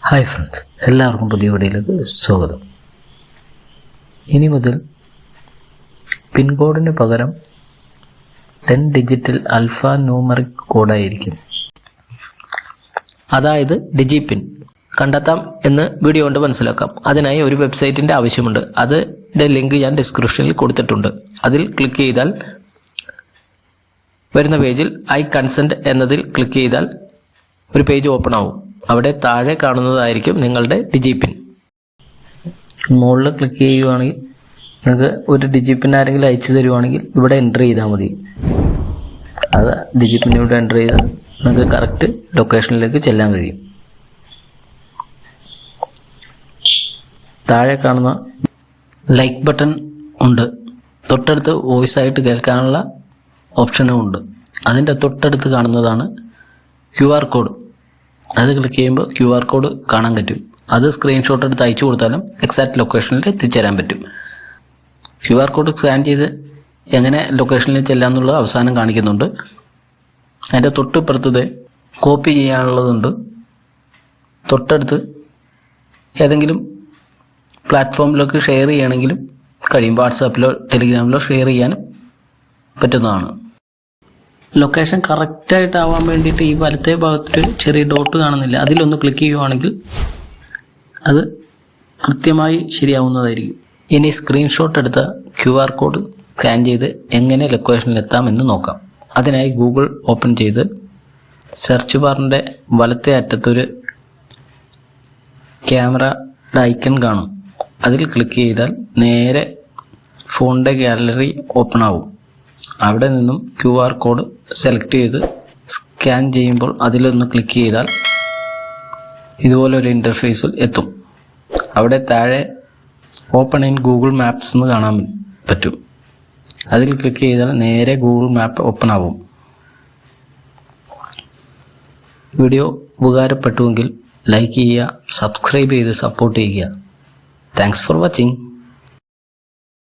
Hi friends, എല്ലാവർക്കും പുതിയ വീഡിയോയിലേക്ക് സ്വാഗതം. ഇനി മുതൽ പിൻകോഡിന് പകരം 10 ഡിജിറ്റൽ ആൽഫ ന്യൂമറിക് കോഡായിരിക്കും. അതായത് ഡിജിപിൻ കണ്ടെത്താം എന്ന് വീഡിയോ കൊണ്ട് മനസ്സിലാക്കാം. അതിനായി ഒരു വെബ്സൈറ്റിൻ്റെ ആവശ്യമുണ്ട്. അതിൻ്റെ ലിങ്ക് ഞാൻ ഡിസ്ക്രിപ്ഷനിൽ കൊടുത്തിട്ടുണ്ട്. അതിൽ ക്ലിക്ക് ചെയ്താൽ വരുന്ന പേജിൽ ഐ കൺസെൻറ്റ് എന്നതിൽ ക്ലിക്ക് ചെയ്താൽ ഒരു പേജ് ഓപ്പൺ ആവും. അവിടെ താഴെ കാണുന്നതായിരിക്കും നിങ്ങളുടെ ഡിജിപിൻ. മുകളിൽ ക്ലിക്ക് ചെയ്യുവാണെങ്കിൽ നിങ്ങൾക്ക് ഒരു ഡിജിപിൻ ആരെങ്കിലും അയച്ചു തരുവാണെങ്കിൽ ഇവിടെ എൻ്റർ ചെയ്താൽ മതി. അത് ഡിജിപിൻ ഇവിടെ എൻ്റർ ചെയ്താൽ നിങ്ങൾക്ക് കറക്റ്റ് ലൊക്കേഷനിലേക്ക് ചെല്ലാൻ കഴിയും. താഴെ കാണുന്ന ലൈക്ക് ബട്ടൺ ഉണ്ട്. തൊട്ടടുത്ത് വോയിസ് ആയിട്ട് കേൾക്കാനുള്ള ഓപ്ഷനും ഉണ്ട്. അതിൻ്റെ തൊട്ടടുത്ത് കാണുന്നതാണ് QR കോഡ്. അത് ക്ലിക്ക് ചെയ്യുമ്പോൾ QR കോഡ് കാണാൻ പറ്റും. അത് സ്ക്രീൻഷോട്ട് എടുത്ത് അയച്ചു കൊടുത്താലും എക്സാക്ട് ലൊക്കേഷനിൽ എത്തിച്ചേരാൻ പറ്റും. QR കോഡ് സ്കാൻ ചെയ്ത് എങ്ങനെ ലൊക്കേഷനിൽ ചെല്ലാമെന്നുള്ളത് അവസാനം കാണിക്കുന്നുണ്ട്. അതിൻ്റെ തൊട്ടിപ്പുറത്തത് കോപ്പി ചെയ്യാനുള്ളതുണ്ട്. തൊട്ടടുത്ത് ഏതെങ്കിലും പ്ലാറ്റ്ഫോമിലേക്ക് ഷെയർ ചെയ്യണമെങ്കിലും കഴിയും. വാട്സാപ്പിലോ ടെലിഗ്രാമിലോ ഷെയർ ചെയ്യാനും പറ്റുന്നതാണ്. ലൊക്കേഷൻ കറക്റ്റായിട്ടാവാൻ വേണ്ടിയിട്ട് ഈ വലത്തെ ഭാഗത്തൊരു ചെറിയ ഡോട്ട് കാണുന്നില്ല, അതിലൊന്ന് ക്ലിക്ക് ചെയ്യുവാണെങ്കിൽ അത് കൃത്യമായി ശരിയാവുന്നതായിരിക്കും. ഇനി സ്ക്രീൻഷോട്ട് എടുത്ത QR കോഡ് സ്കാൻ ചെയ്ത് എങ്ങനെ ലൊക്കേഷനിലെത്താമെന്ന് നോക്കാം. അതിനായി ഗൂഗിൾ ഓപ്പൺ ചെയ്ത് സെർച്ച് ബാറിൻ്റെ വലത്തെ അറ്റത്തൊരു ക്യാമറയുടെ ഐക്കൺ കാണും. അതിൽ ക്ലിക്ക് ചെയ്താൽ നേരെ ഫോണിൻ്റെ ഗാലറി ഓപ്പൺ ആവും. അവിടെ നിന്നും QR കോഡ് സെലക്ട് ചെയ്ത് സ്കാൻ ചെയ്യുമ്പോൾ അതിലൊന്ന് ക്ലിക്ക് ചെയ്താൽ ഇതുപോലൊരു ഇൻ്റർഫേസിൽ എത്തും. അവിടെ താഴെ ഓപ്പൺ ഇൻ ഗൂഗിൾ മാപ്സ് എന്ന് കാണാൻ പറ്റും. അതിൽ ക്ലിക്ക് ചെയ്താൽ നേരെ ഗൂഗിൾ മാപ്പ് ഓപ്പൺ ആവും. വീഡിയോ ഉപകാരപ്പെട്ടുവെങ്കിൽ ലൈക്ക് ചെയ്യുക, സബ്സ്ക്രൈബ് ചെയ്ത് സപ്പോർട്ട് ചെയ്യുക. Thanks for watching.